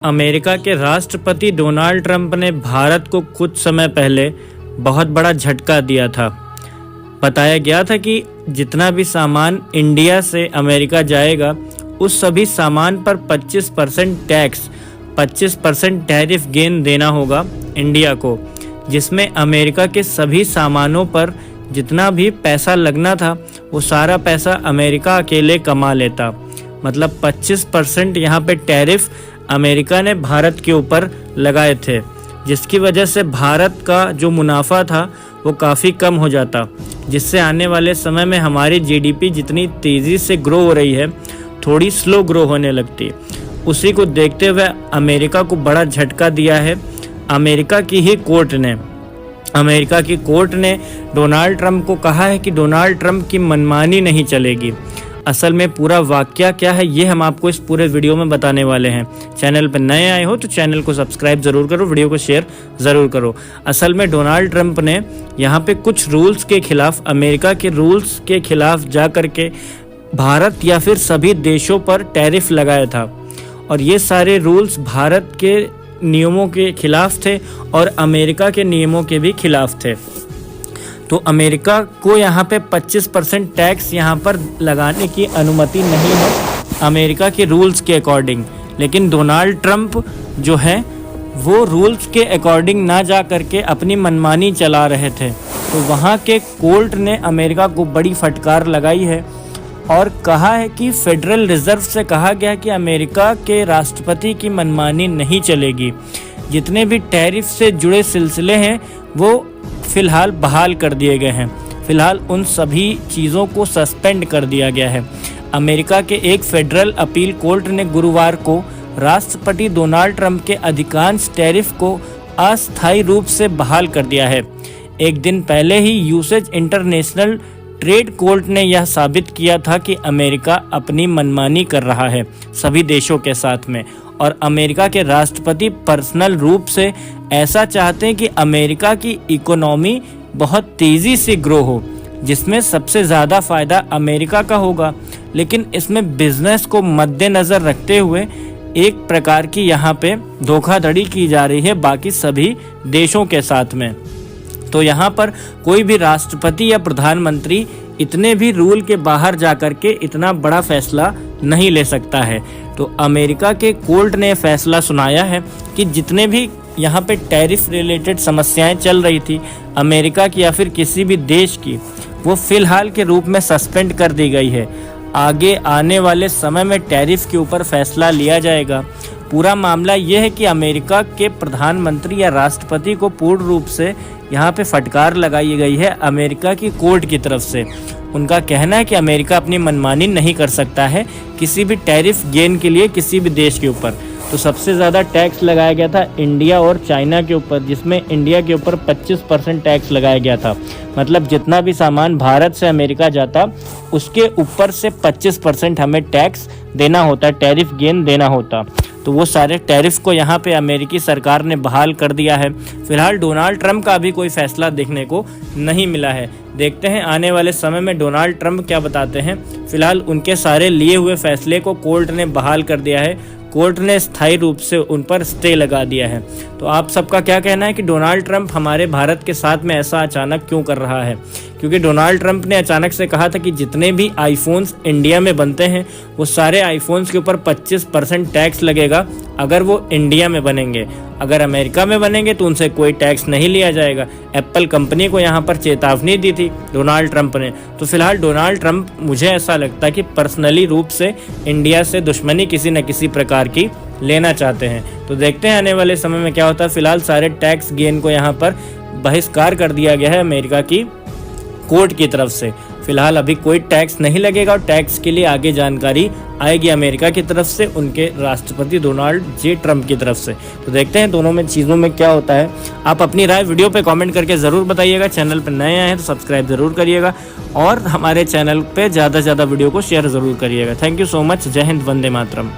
America के राष्ट्रपति Donald Trump ने भारत को कुछ समय पहले बहुत बड़ा झटका दिया था। बताया गया था कि जितना भी सामान इंडिया से अमेरिका जाएगा उस सभी सामान पर 25% टैक्स 25% टैरिफ गेन देना होगा इंडिया को, जिसमें अमेरिका के सभी सामानों पर जितना भी पैसा लगना था वो सारा पैसा अमेरिका अकेले कमा लेता। मतलब 25% यहाँ पे टैरिफ अमेरिका ने भारत के ऊपर लगाए थे, जिसकी वजह से भारत का जो मुनाफा था वो काफ़ी कम हो जाता, जिससे आने वाले समय में हमारी जीडीपी जितनी तेज़ी से ग्रो हो रही है थोड़ी स्लो ग्रो होने लगती। उसी को देखते हुए अमेरिका को बड़ा झटका दिया है। अमेरिका की कोर्ट ने डोनाल्ड ट्रंप को कहा है कि डोनाल्ड ट्रंप की मनमानी नहीं चलेगी। असल में पूरा वाकया क्या है ये हम आपको इस पूरे वीडियो में बताने वाले हैं। चैनल पर नए आए हो तो चैनल को सब्सक्राइब ज़रूर करो, वीडियो को शेयर ज़रूर करो। असल में डोनाल्ड ट्रंप ने यहाँ पे कुछ रूल्स के खिलाफ, अमेरिका के रूल्स के खिलाफ जा कर के भारत या फिर सभी देशों पर टैरिफ लगाया था, और ये सारे रूल्स भारत के नियमों के खिलाफ थे और अमेरिका के नियमों के भी खिलाफ थे। तो अमेरिका को यहाँ पे 25% टैक्स यहाँ पर लगाने की अनुमति नहीं है अमेरिका के रूल्स के अकॉर्डिंग। लेकिन डोनाल्ड ट्रंप जो है वो रूल्स के अकॉर्डिंग ना जा करके अपनी मनमानी चला रहे थे। तो वहाँ के कोर्ट ने अमेरिका को बड़ी फटकार लगाई है और कहा है कि फेडरल रिजर्व से कहा गया कि अमेरिका के राष्ट्रपति की मनमानी नहीं चलेगी। जितने भी टैरिफ से जुड़े सिलसिले हैं वो फ़िलहाल बहाल कर दिए गए हैं। फ़िलहाल उन सभी चीज़ों को सस्पेंड कर दिया गया है। अमेरिका के एक फेडरल अपील कोर्ट ने गुरुवार को राष्ट्रपति डोनाल्ड ट्रंप के अधिकांश टैरिफ को अस्थायी रूप से बहाल कर दिया है। एक दिन पहले ही यूएस इंटरनेशनल ट्रेड कोर्ट ने यह साबित किया था कि अमेरिका अपनी मनमानी कर रहा है सभी देशों के साथ में, और अमेरिका के राष्ट्रपति पर्सनल रूप से ऐसा चाहते हैं कि अमेरिका की इकोनॉमी बहुत तेज़ी से ग्रो हो, जिसमें सबसे ज़्यादा फ़ायदा अमेरिका का होगा। लेकिन इसमें बिजनेस को मद्देनज़र रखते हुए एक प्रकार की यहाँ पे धोखाधड़ी की जा रही है बाकी सभी देशों के साथ में। तो यहाँ पर कोई भी राष्ट्रपति या प्रधानमंत्री इतने भी रूल के बाहर जा कर के इतना बड़ा फैसला नहीं ले सकता है। तो अमेरिका के कोर्ट ने फैसला सुनाया है कि जितने भी यहाँ पे टैरिफ रिलेटेड समस्याएं चल रही थी अमेरिका की या फिर किसी भी देश की, वो फ़िलहाल के रूप में सस्पेंड कर दी गई है। आगे आने वाले समय में टैरिफ के ऊपर फैसला लिया जाएगा। पूरा मामला ये है कि अमेरिका के प्रधानमंत्री या राष्ट्रपति को पूर्ण रूप से यहाँ पे फटकार लगाई गई है अमेरिका की कोर्ट की तरफ से। उनका कहना है कि अमेरिका अपनी मनमानी नहीं कर सकता है किसी भी टैरिफ गेन के लिए किसी भी देश के ऊपर। तो सबसे ज़्यादा टैक्स लगाया गया था इंडिया और चाइना के ऊपर, जिसमें इंडिया के ऊपर 25% टैक्स लगाया गया था। मतलब जितना भी सामान भारत से अमेरिका जाता उसके ऊपर से 25% हमें टैक्स देना होता, टैरिफ गेन देना होता। तो वो सारे टैरिफ को यहाँ पे अमेरिकी सरकार ने बहाल कर दिया है। फिलहाल डोनाल्ड ट्रंप का अभी कोई फैसला देखने को नहीं मिला है। देखते हैं आने वाले समय में डोनाल्ड ट्रंप क्या बताते हैं। फिलहाल उनके सारे लिए हुए फैसले को कोर्ट ने बहाल कर दिया है। कोर्ट ने स्थायी रूप से उन पर स्टे लगा दिया है। तो आप सबका क्या कहना है कि डोनाल्ड ट्रंप हमारे भारत के साथ में ऐसा अचानक क्यों कर रहा है? क्योंकि डोनाल्ड ट्रंप ने अचानक से कहा था कि जितने भी आईफोन्स इंडिया में बनते हैं वो सारे आईफोन्स के ऊपर 25% टैक्स लगेगा अगर वो इंडिया में बनेंगे। अगर अमेरिका में बनेंगे तो उनसे कोई टैक्स नहीं लिया जाएगा। एप्पल कंपनी को यहाँ पर चेतावनी दी थी डोनाल्ड ट्रंप ने। तो फिलहाल डोनाल्ड ट्रंप मुझे ऐसा लगता है कि पर्सनली रूप से इंडिया से दुश्मनी किसी न किसी प्रकार की लेना चाहते हैं। तो देखते हैं आने वाले समय में क्या होता है। फिलहाल सारे टैक्स गेन को यहाँ पर बहिष्कार कर दिया गया है अमेरिका की कोर्ट की तरफ से। फिलहाल अभी कोई टैक्स नहीं लगेगा और टैक्स के लिए आगे जानकारी आएगी अमेरिका की तरफ से, उनके राष्ट्रपति डोनाल्ड जे ट्रंप की तरफ से। तो देखते हैं दोनों में चीज़ों में क्या होता है। आप अपनी राय वीडियो पे कमेंट करके ज़रूर बताइएगा। चैनल पर नए आए हैं तो सब्सक्राइब ज़रूर करिएगा और हमारे चैनल पे ज़्यादा से ज़्यादा वीडियो को शेयर ज़रूर करिएगा। Thank you so much. जय हिंद, वंदे मातरम।